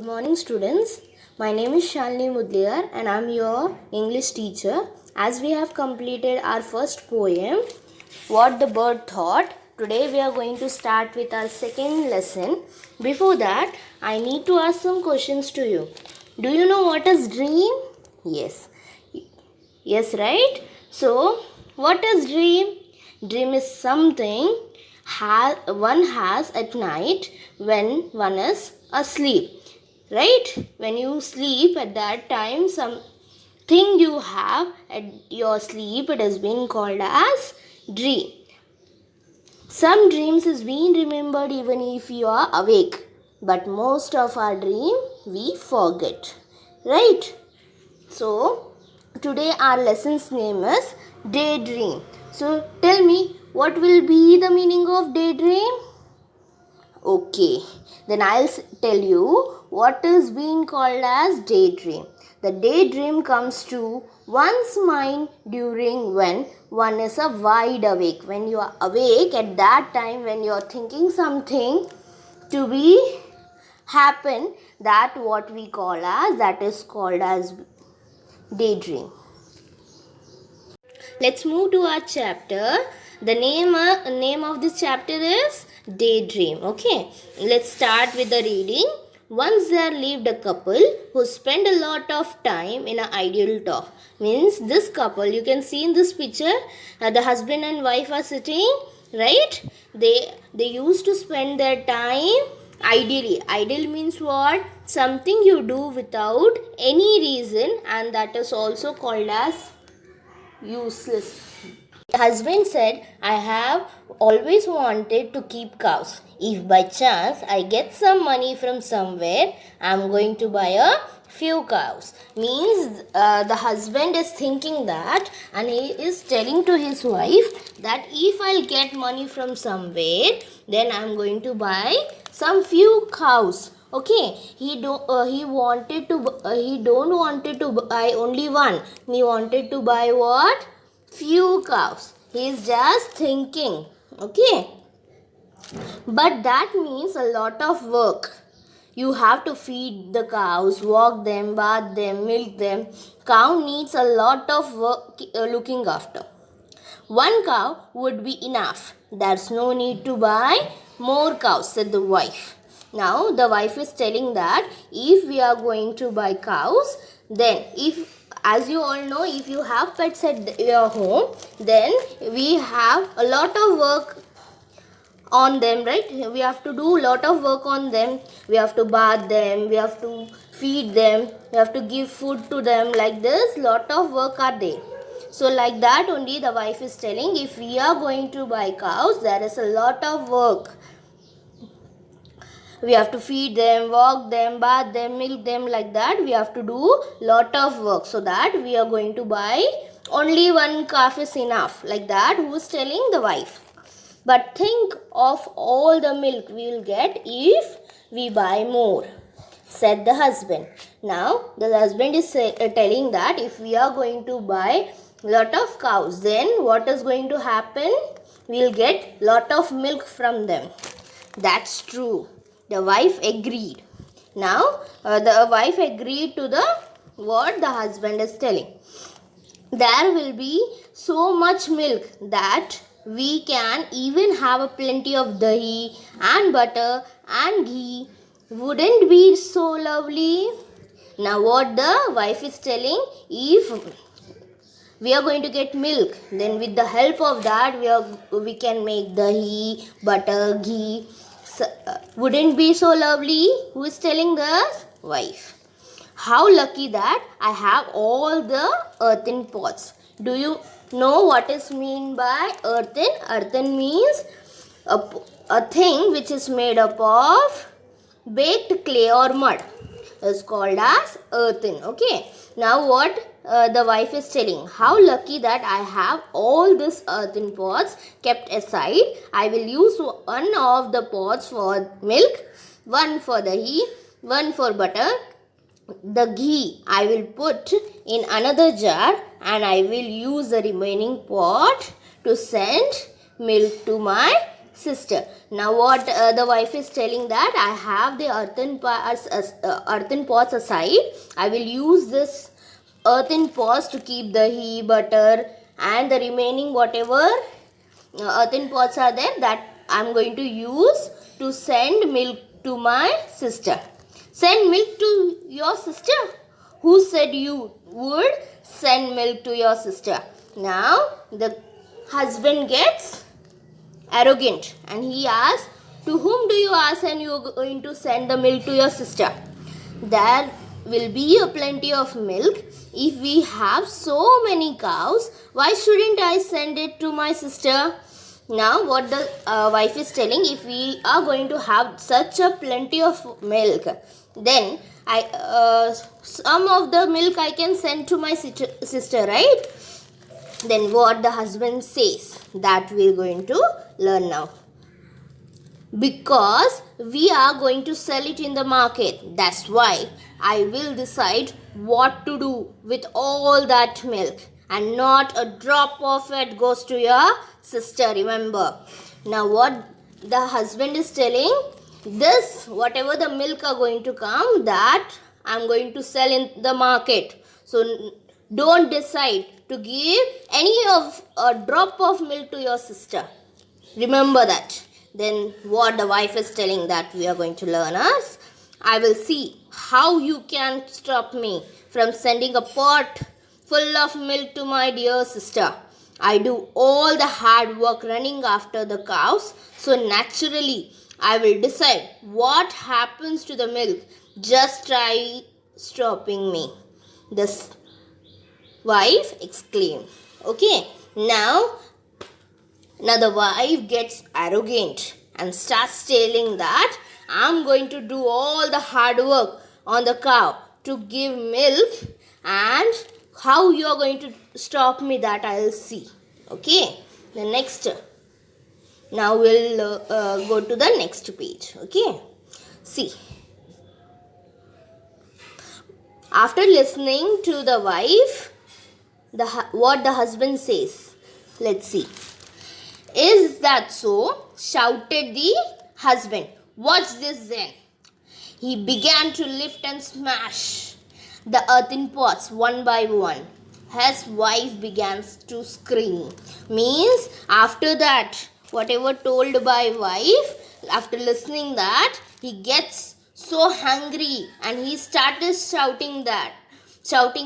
Good morning, students. My name is Shalini Mudliar and I am your English teacher. As we have completed our first poem, What the Bird Thought, today we are going to start with our second lesson. Before that, I need to ask some questions to you. Do you know what is dream? Yes. Yes, right? So, what is dream? Dream is something one has at night when one is asleep. Right? When you sleep at that time, something you have at your sleep, it has been called as dream. Some dreams is being remembered even if you are awake. But most of our dream we forget. Right? So, today our lesson's name is Daydream. So, tell me, what will be the meaning of daydream? Okay, then I'll tell you what is being called as daydream. The daydream comes to one's mind during when one is a wide awake. When you are awake at that time, when you are thinking something to be happen, that what we call as, that is called as daydream. Let's move to our chapter. The name of this chapter is Daydream. Okay, let's start with the reading. Once there lived a couple who spent a lot of time in an ideal talk. Means this couple, you can see in this picture, the husband and wife are sitting, right? They used to spend their time ideally. Ideal means what? Something you do without any reason, and that is also called as useless. The husband said, I have always wanted to keep cows. If by chance I get some money from somewhere, I am going to buy a few cows. Means the husband is thinking that, and he is telling to his wife that if I'll get money from somewhere, then I am going to buy some few cows. Okay, he don't wanted to buy only one. He wanted to buy what? Few cows. He is just thinking. Okay, but that means a lot of work. You have to feed the cows, walk them, bath them, milk them. Cow needs a lot of work looking after. One cow would be enough. There's no need to buy more cows, said the wife. Now the wife is telling that if we are going to buy cows, then as you all know, if you have pets at your home, then we have a lot of work on them, right? We have to do a lot of work on them. We have to bath them, we have to feed them, we have to give food to them. Like this, lot of work are there. So like that only the wife is telling, if we are going to buy cows, there is a lot of work. We have to feed them, walk them, bath them, milk them. Like that we have to do lot of work. So that we are going to buy only one calf is enough. Like that, who is telling? The wife. But think of all the milk we will get if we buy more, said the husband. Now the husband is telling that if we are going to buy lot of cows, then what is going to happen? We will get lot of milk from them. That's true. The wife agreed. Now the wife agreed to the what the husband is telling. There will be so much milk that we can even have a plenty of dahi and butter and ghee. Wouldn't be so lovely? Now what the wife is telling, if we are going to get milk, then with the help of that we can make dahi, butter, ghee. Wouldn't be so lovely? Who is telling this? Wife. How lucky that I have all the earthen pots. Do you know what is mean by earthen? Earthen means a thing which is made up of baked clay or mud is called as earthen. Okay. Now what the wife is telling, how lucky that I have all these earthen pots kept aside. I will use one of the pots for milk, one for the ghee, one for butter. The ghee I will put in another jar, and I will use the remaining pot to send milk to my sister. Now what the wife is telling that I have the earthen pots aside. I will use this earthen pots to keep the ghee, butter and the remaining whatever earthen pots are there, that I'm going to use to send milk to my sister. Send milk to your sister? Who said you would send milk to your sister? Now the husband gets arrogant and he asks, to whom do you ask and you are going to send the milk to your sister? There will be a plenty of milk. If we have so many cows, why shouldn't I send it to my sister? Now what the wife is telling, if we are going to have such a plenty of milk, then some of the milk I can send to my sister, right? Then what the husband says, that we are going to learn now. Because we are going to sell it in the market, that's why I will decide what to do with all that milk, and not a drop of it goes to your sister, remember. Now what the husband is telling, this whatever the milk are going to come, that I'm going to sell in the market. So don't decide to give any of a drop of milk to your sister. Remember that. Then what the wife is telling, that we are going to learn us. I will see how you can stop me from sending a pot full of milk to my dear sister. I do all the hard work running after the cows, so naturally I will decide what happens to the milk. Just try stopping me. This wife exclaimed. Okay, now the wife gets arrogant and starts telling that I'm going to do all the hard work on the cow to give milk, and how you are going to stop me, that I'll see. Okay, the next. Now we'll go to the next page. Okay, see. After listening to the wife, what the husband says. Let's see. Is that so? Shouted the husband. What's this then? He began to lift and smash the earthen pots one by one. His wife began to scream. Means after that, whatever told by wife, after listening that, he gets so hungry and he started shouting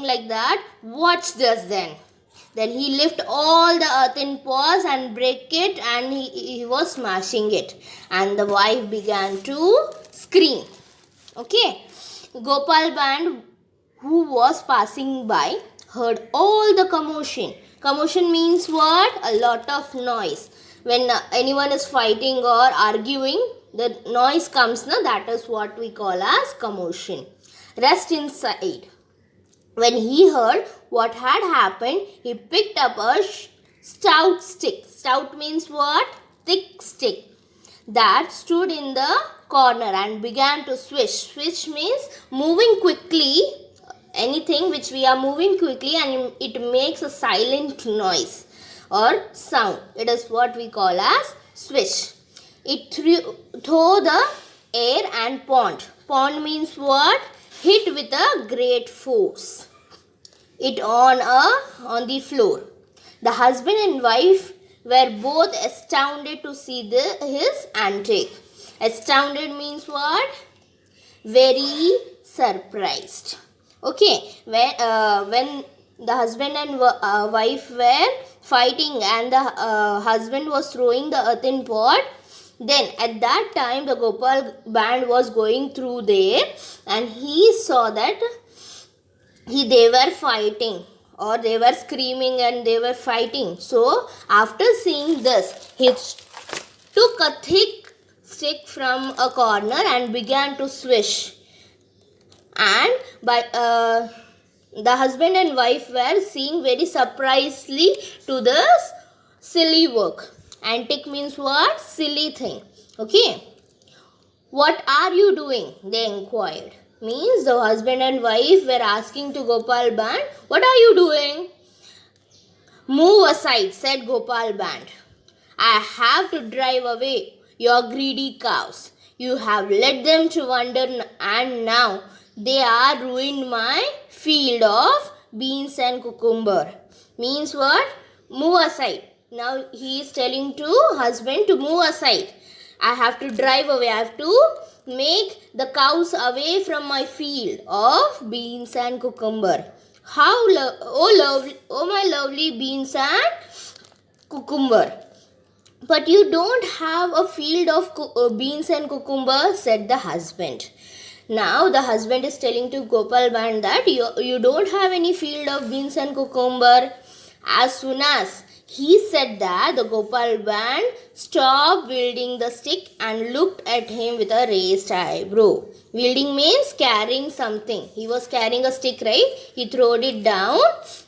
like that. Watch this then. Then he lift all the earthen pots and break it, and he was smashing it. And the wife began to scream. Okay. Gopal Band, who was passing by, heard all the commotion. Commotion means what? A lot of noise. When anyone is fighting or arguing, the noise comes, that is what we call as commotion. Rest inside. When he heard what had happened, he picked up a stout stick. Stout means what? Thick stick. That stood in the corner and began to swish. Swish means moving quickly. Anything which we are moving quickly and it makes a silent noise or sound. It is what we call as swish. It threw the air and pond. Pond means what? Hit with a great force. It on the floor. The husband and wife were both astounded to see his antic. Astounded means what? Very surprised. Okay, when the husband and wife were fighting and the husband was throwing the earthen pot, then at that time the Gopal Band was going through there and he saw that they were fighting or they were screaming and they were fighting. So after seeing this, he took a thick stick from a corner and began to swish. And by the husband and wife were seeing very surprisingly to this silly work. Antic means what? Silly thing. Okay. What are you doing? They inquired. Means the husband and wife were asking to Gopal Band, what are you doing? Move aside, said Gopal Band. I have to drive away your greedy cows. You have led them to wander, and now they are ruined my field of beans and cucumber. Means what? Move aside. Now he is telling to husband to move aside. I have to drive away. I have to make the cows away from my field of beans and cucumber. Oh my lovely beans and cucumber. But you don't have a field of beans and cucumber, said the husband. Now the husband is telling to Gopal Band that you don't have any field of beans and cucumber. As soon as he said that, the Gopal Band stopped wielding the stick and looked at him with a raised eyebrow. Wielding means carrying something. He was carrying a stick, right? He threw it down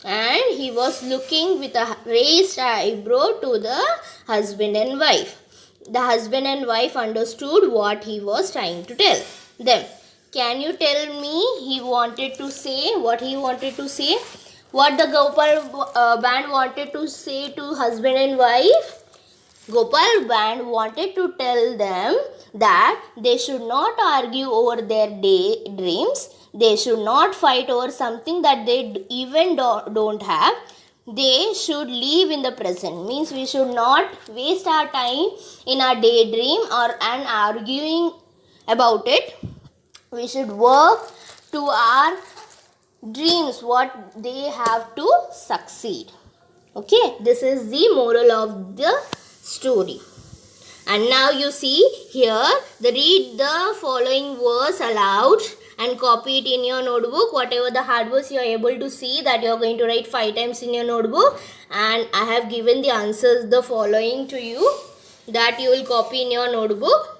and he was looking with a raised eyebrow to the husband and wife. The husband and wife understood what he was trying to tell them. Can you tell me he wanted to say what he wanted to say? What the Gopal Band wanted to say to husband and wife? Gopal Band wanted to tell them that they should not argue over their daydreams. They should not fight over something that they even don't have. They should live in the present. Means we should not waste our time in our daydream and arguing about it. We should work to our dreams, what they have to succeed. Okay, this is the moral of the story. And now you see here, read the following verse aloud and copy it in your notebook. Whatever the hard words you are able to see, that you are going to write 5 times in your notebook. And I have given the answers the following to you, that you will copy in your notebook.